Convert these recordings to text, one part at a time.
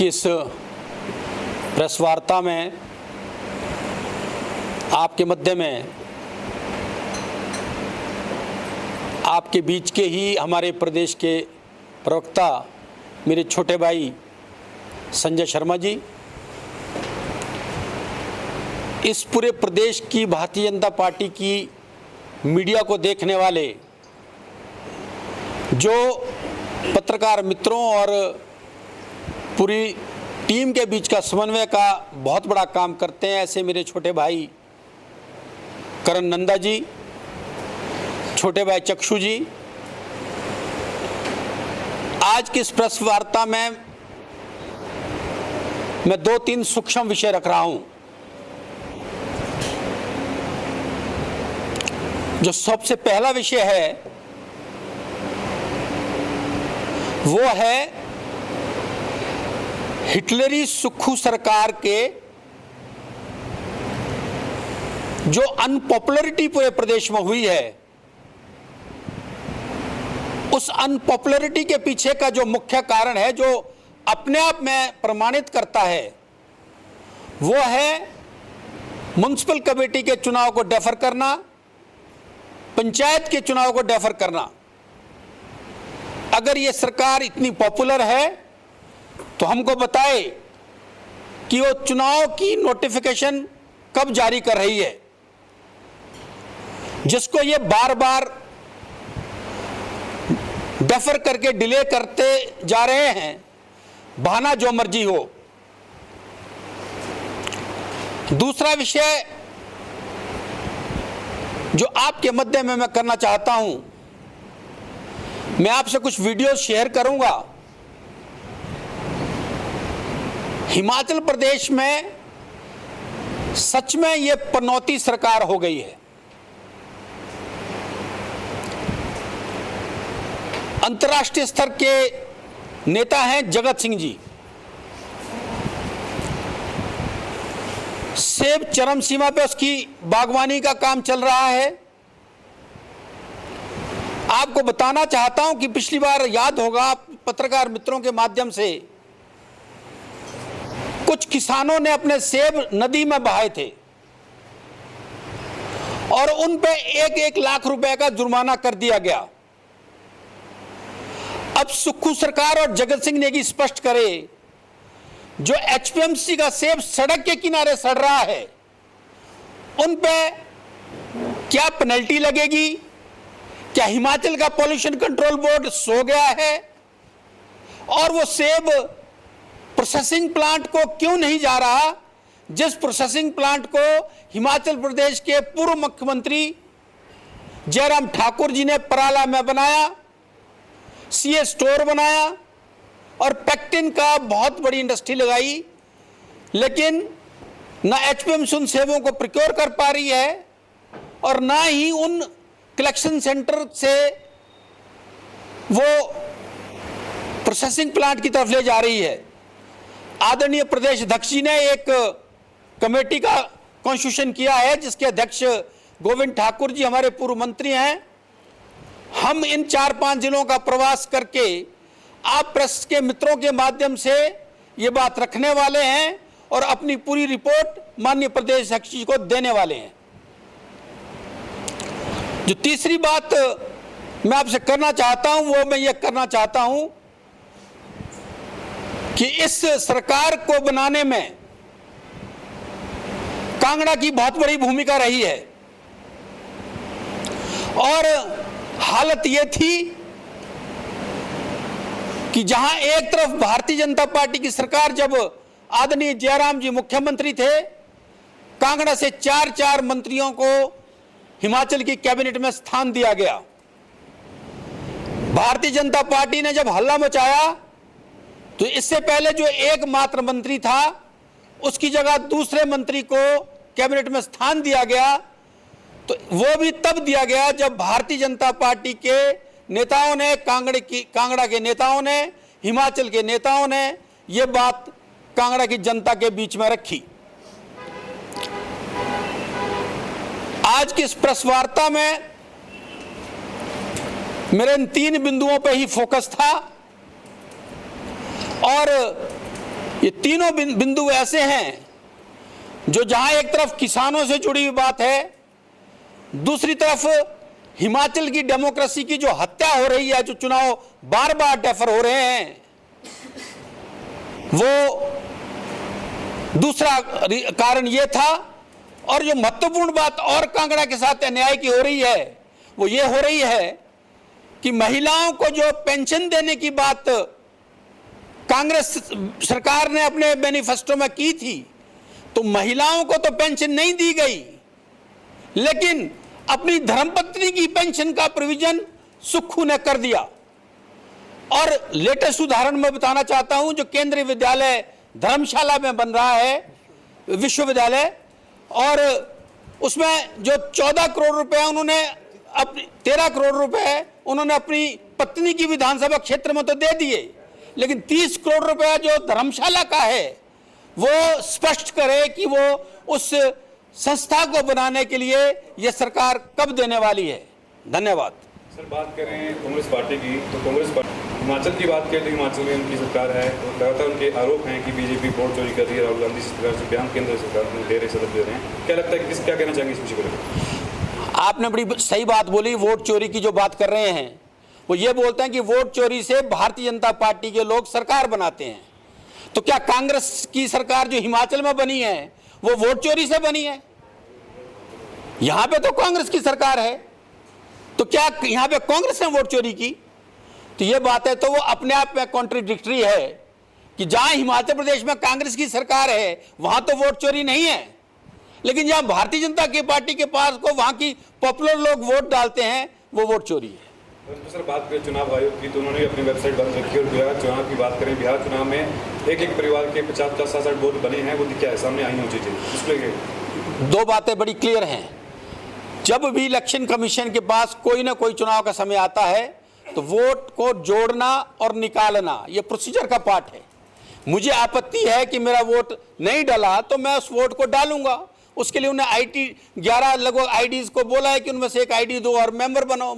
इस प्रेस वार्ता में आपके मध्य में आपके बीच के ही हमारे प्रदेश के प्रवक्ता मेरे छोटे भाई संजय शर्मा जी, इस पूरे प्रदेश की भारतीय जनता पार्टी की मीडिया को देखने वाले जो पत्रकार मित्रों और पूरी टीम के बीच का समन्वय का बहुत बड़ा काम करते हैं, ऐसे मेरे छोटे भाई करण नंदा जी, छोटे भाई चक्षु जी। आज की इस प्रेस वार्ता में मैं 2-3 सूक्ष्म विषय रख रहा हूं। जो सबसे पहला विषय है वो है हिटलरी सुक्खू सरकार के जो अनपॉपुलरिटी पूरे प्रदेश में हुई है, उस अनपॉपुलरिटी के पीछे का जो मुख्य कारण है, जो अपने आप में प्रमाणित करता है, वो है म्युनिसिपल कमेटी के चुनाव को डेफर करना, पंचायत के चुनाव को डेफर करना। अगर ये सरकार इतनी पॉपुलर है तो हमको बताए कि वो चुनाव की नोटिफिकेशन कब जारी कर रही है, जिसको ये बार बार डेफर करके डिले करते जा रहे हैं, बहाना जो मर्जी हो। दूसरा विषय जो आपके मध्य में मैं करना चाहता हूं, मैं आपसे कुछ वीडियो शेयर करूंगा। हिमाचल प्रदेश में सच में यह पनौती सरकार हो गई है। अंतर्राष्ट्रीय स्तर के नेता हैं जगत सिंह जी, सेब चरम सीमा पे उसकी बागवानी का काम चल रहा है। आपको बताना चाहता हूं कि पिछली बार याद होगा, पत्रकार मित्रों के माध्यम से कुछ किसानों ने अपने सेब नदी में बहाए थे और उन पे 1-1 लाख रुपए का जुर्माना कर दिया गया। अब सुक्खू सरकार और जगत सिंह ने स्पष्ट करे, जो एचपीएमसी का सेब सड़क के किनारे सड़ रहा है, उन पे क्या पेनल्टी लगेगी? क्या हिमाचल का पॉल्यूशन कंट्रोल बोर्ड सो गया है और वो सेब प्रोसेसिंग प्लांट को क्यों नहीं जा रहा, जिस प्रोसेसिंग प्लांट को हिमाचल प्रदेश के पूर्व मुख्यमंत्री जयराम ठाकुर जी ने पराला में बनाया, सीए स्टोर बनाया और पैक्टिन का बहुत बड़ी इंडस्ट्री लगाई, लेकिन ना एचपीएमसी उन सेबों को प्रोक्योर कर पा रही है और ना ही उन कलेक्शन सेंटर से वो प्रोसेसिंग प्लांट की तरफ ले जा रही है। आदरणीय प्रदेश अध्यक्ष जी ने एक कमेटी का कॉन्स्टिट्यूशन किया है, जिसके अध्यक्ष गोविंद ठाकुर जी हमारे पूर्व मंत्री हैं। हम इन 4-5 जिलों का प्रवास करके आप प्रेस के मित्रों के माध्यम से ये बात रखने वाले हैं और अपनी पूरी रिपोर्ट माननीय प्रदेश अध्यक्ष जी को देने वाले हैं। जो तीसरी बात मैं आपसे करना चाहता हूं, वो मैं ये करना चाहता हूं कि इस सरकार को बनाने में कांगड़ा की बहुत बड़ी भूमिका रही है और हालत यह थी कि जहां एक तरफ भारतीय जनता पार्टी की सरकार, जब आदरणीय जयराम जी मुख्यमंत्री थे, कांगड़ा से 4-4 मंत्रियों को हिमाचल की कैबिनेट में स्थान दिया गया। भारतीय जनता पार्टी ने जब हल्ला मचाया तो इससे पहले जो एकमात्र मंत्री था, उसकी जगह दूसरे मंत्री को कैबिनेट में स्थान दिया गया। तो वो भी तब दिया गया जब भारतीय जनता पार्टी के नेताओं ने, कांगड़ा के नेताओं ने, हिमाचल के नेताओं ने ये बात कांगड़ा की जनता के बीच में रखी। आज की इस प्रेस वार्ता में मेरे इन 3 बिंदुओं पर ही फोकस था और ये तीनों बिंदु ऐसे हैं जो जहां एक तरफ किसानों से जुड़ी हुई बात है, दूसरी तरफ हिमाचल की डेमोक्रेसी की जो हत्या हो रही है, जो चुनाव बार बार डेफर हो रहे हैं, वो दूसरा कारण ये था। और जो महत्वपूर्ण बात और कांगड़ा के साथ अन्याय की हो रही है वो ये हो रही है कि महिलाओं को जो पेंशन देने की बात कांग्रेस सरकार ने अपने मैनिफेस्टो में की थी, तो महिलाओं को तो पेंशन नहीं दी गई, लेकिन अपनी धर्मपत्नी की पेंशन का प्रोविजन सुक्खू ने कर दिया। और लेटेस्ट उदाहरण मैं बताना चाहता हूं, जो केंद्रीय विद्यालय धर्मशाला में बन रहा है विश्वविद्यालय, और उसमें जो 14 करोड़ रुपए उन्होंने 13 करोड़ रुपए उन्होंने अपनी पत्नी की विधानसभा क्षेत्र में तो दे दिए, लेकिन 30 करोड़ रुपया जो धर्मशाला का है वो स्पष्ट करे कि वो उस संस्था को बनाने के लिए ये सरकार कब देने वाली है। धन्यवाद। सर, बात करें कांग्रेस पार्टी की, तो कांग्रेस पार्टी हिमाचल की बात करें तो हिमाचल में उनकी सरकार है, तो लगातार उनके आरोप हैं कि बीजेपी वोट चोरी कर रही है। राहुल गांधी सरकार से बयान केंद्र सरकार को दे रहे, सदस्य दे रहे हैं। क्या लगता है कि क्या कहना चाहेंगे इस विषय को? आपने बड़ी सही बात बोली। वोट चोरी की जो बात कर रहे हैं वो ये बोलते हैं कि वोट चोरी से भारतीय जनता पार्टी के लोग सरकार बनाते हैं। तो क्या कांग्रेस की सरकार जो हिमाचल में बनी है वो वोट चोरी से बनी है? यहां पे तो कांग्रेस की सरकार है, तो क्या यहां पे कांग्रेस ने वोट चोरी की? तो ये बात है, तो वो अपने आप में कॉन्ट्रडिक्टरी है कि जहां हिमाचल प्रदेश में कांग्रेस की सरकार है वहां तो वोट चोरी नहीं है, लेकिन जहां भारतीय जनता की पार्टी के पास को वहां की पॉपुलर लोग वोट डालते हैं वो वोट चोरी है। तो सर, बात करें चुनाव आयोग की, तो उन्होंने अपनी वेबसाइट बंद रखी है। और बिहार चुनाव की बात करें, बिहार चुनाव में एक परिवार के 50-60 वोट बने हैं, वो क्या है सामने आई होनी चाहिए। इसलिए दो बातें बड़ी क्लियर हैं। जब भी इलेक्शन कमीशन के पास कोई ना कोई चुनाव का समय आता है तो वोट को जोड़ना और निकालना ये प्रोसीजर का पार्ट है। मुझे आपत्ति है कि मेरा वोट नहीं डाला तो मैं उस वोट को डालूंगा। उसके लिए उन्हें IT 11 लगभग IDs को बोला है कि उनमें से एक ID दो और मेंबर बनो,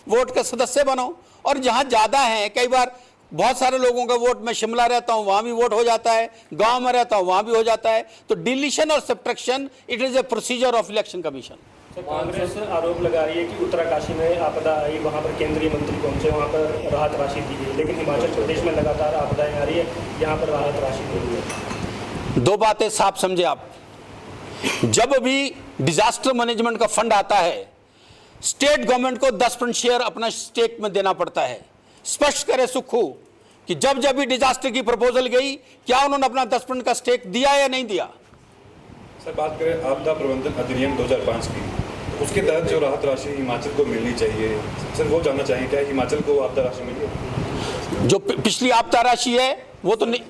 वोट का सदस्य बनो। और जहां ज्यादा है, कई बार बहुत सारे लोगों का वोट, मैं शिमला रहता हूं वहां भी वोट हो जाता है, गांव में रहता हूं वहां भी हो जाता है। तो डिलीशन और subtraction it is a procedure of election commission. तो कांग्रेस आरोप लगा रही है कि उत्तराकाशी में आपदा आई, वहां पर केंद्रीय मंत्री पहुंचे, वहां पर राहत राशि दी गई, लेकिन हिमाचल प्रदेश में लगातार आपदाएं आ रही है, यहाँ पर राहत राशि नहीं दी है। दो बातें साफ समझे आप। जब भी डिजास्टर मैनेजमेंट का फंड आता है, स्टेट गवर्नमेंट को 10% शेयर अपना स्टेक में देना पड़ता है। स्पष्ट करे सुक्खू कि जब जब भी डिजास्टर की प्रपोजल गई, क्या उन्होंने अपना 10% का स्टेक दिया या नहीं दिया? सर, बात करें आपदा प्रबंधन अधिनियम 2005 की, उसके तहत जो राहत राशि हिमाचल को मिलनी चाहिए, सर वो जानना चाहिए क्या हिमाचल को आपदा राशि मिली है? जो पिछली आपदा राशि है वो तो नहीं,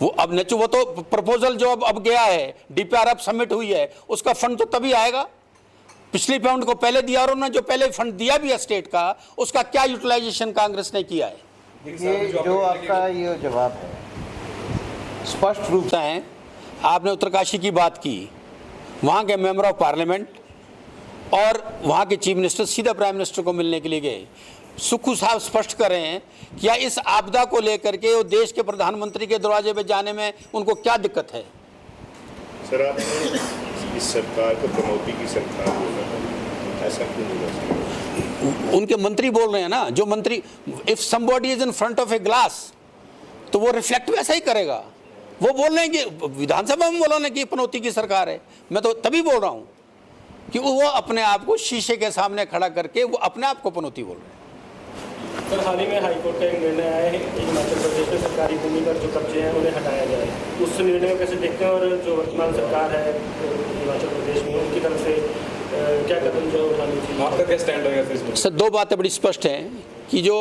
वो अब नहीं, वो तो प्रपोजल जो अब गया है, DPR सबमिट हुई है, उसका फंड तो तभी आएगा। पिछली फंड को पहले दिया, और उन्होंने जो पहले फंड दिया भी है स्टेट का, उसका क्या यूटिलाइजेशन कांग्रेस ने किया है? ये जो आपका ये जवाब है स्पष्ट रूप से है। आपने उत्तरकाशी की बात की, वहाँ के मेंबर ऑफ पार्लियामेंट और वहाँ के चीफ मिनिस्टर सीधा प्राइम मिनिस्टर को मिलने के लिए गए। सुक्खू साहब स्पष्ट कर रहे हैं कि या इस आपदा को लेकर के वो देश के प्रधानमंत्री के दरवाजे पे जाने में उनको क्या दिक्कत है? सर, आपने इस सरकार को कमौती की सरकार बोला है, ऐसा क्यों नहीं हो सकता? उनके मंत्री बोल रहे हैं ना, जो मंत्री, if somebody is in front of a glass तो वो रिफ्लेक्ट वैसा ही करेगा। वो बोल रहे हैं कि विधानसभा में बोल रहे हैं कि पनौती की सरकार है, मैं तो तभी बोल रहा हूँ कि वो अपने आप को शीशे के सामने खड़ा करके वो अपने आप को पनौती बोल रहे हैं। सर, हाल ही में हाईकोर्ट का एक निर्णय आया है कि हिमाचल प्रदेश में सरकारी भूमि पर जो कब्जे हैं उन्हें हटाया जाए। उस निर्णय को कैसे देखते हैं, और जो वर्तमान सरकार है हिमाचल प्रदेश में उनकी तरफ से क्या कदम जो उठानी चाहिए? आपका क्या स्टैंड रहेगा? सर, दो बातें बड़ी स्पष्ट हैं कि जो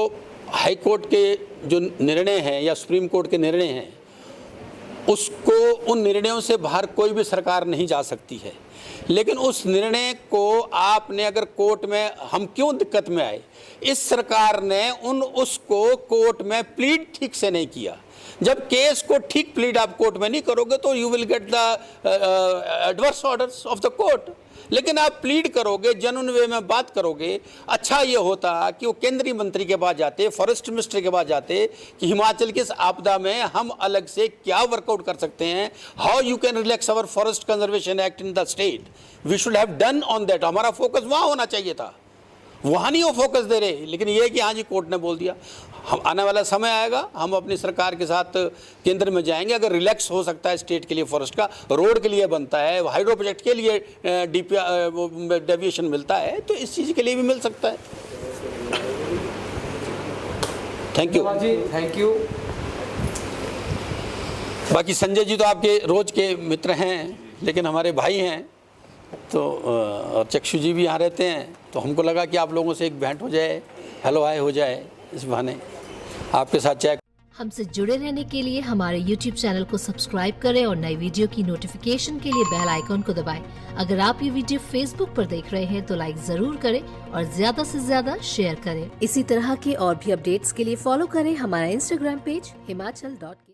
हाईकोर्ट के जो निर्णय हैं या सुप्रीम कोर्ट के निर्णय हैं, उसको, उन निर्णयों से बाहर कोई भी सरकार नहीं जा सकती है। लेकिन उस निर्णय को आपने अगर कोर्ट में, हम क्यों दिक्कत में आए, इस सरकार ने उसको कोर्ट में प्लीड ठीक से नहीं किया। जब केस को ठीक प्लीड आप कोर्ट में नहीं करोगे तो you will get the adverse orders of the court. लेकिन आप प्लीड करोगे, जेन्युइन वे में बात करोगे, अच्छा ये होता कि वो केंद्रीय मंत्री के पास जाते, फॉरेस्ट मिनिस्टर के पास जाते कि हिमाचल की इस आपदा में हम अलग से क्या वर्कआउट कर सकते हैं, how you can relax our forest conservation act in the state, we should have done on that. हमारा फोकस वहाँ होना चाहिए था, वहाँ नहीं वो फोकस दे रहे। लेकिन ये कि हाँ जी कोर्ट ने बोल दिया। हम आने वाला समय आएगा, हम अपनी सरकार के साथ केंद्र में जाएंगे। अगर रिलैक्स हो सकता है स्टेट के लिए फॉरेस्ट का, रोड के लिए बनता है, हाइड्रो प्रोजेक्ट के लिए डेविएशन मिलता है, तो इस चीज़ के लिए भी मिल सकता है। थैंक यू जी, थैंक यू। बाकी संजय जी तो आपके रोज के मित्र हैं, लेकिन हमारे भाई हैं, तो और चक्षु जी भी यहाँ रहते हैं, तो हमको लगा कि आप लोगों से एक भेंट हो जाए, हेलो हाय हो जाए, इस बहाने आपके साथ चाय। हमसे जुड़े रहने के लिए हमारे YouTube चैनल को सब्सक्राइब करें और नई वीडियो की नोटिफिकेशन के लिए बेल आइकॉन को दबाएं। अगर आप ये वीडियो Facebook पर देख रहे हैं तो लाइक जरूर करें और ज्यादा से ज्यादा शेयर करें। इसी तरह के और भी अपडेट्स के लिए फॉलो करें हमारा Instagram पेज himachal.ke।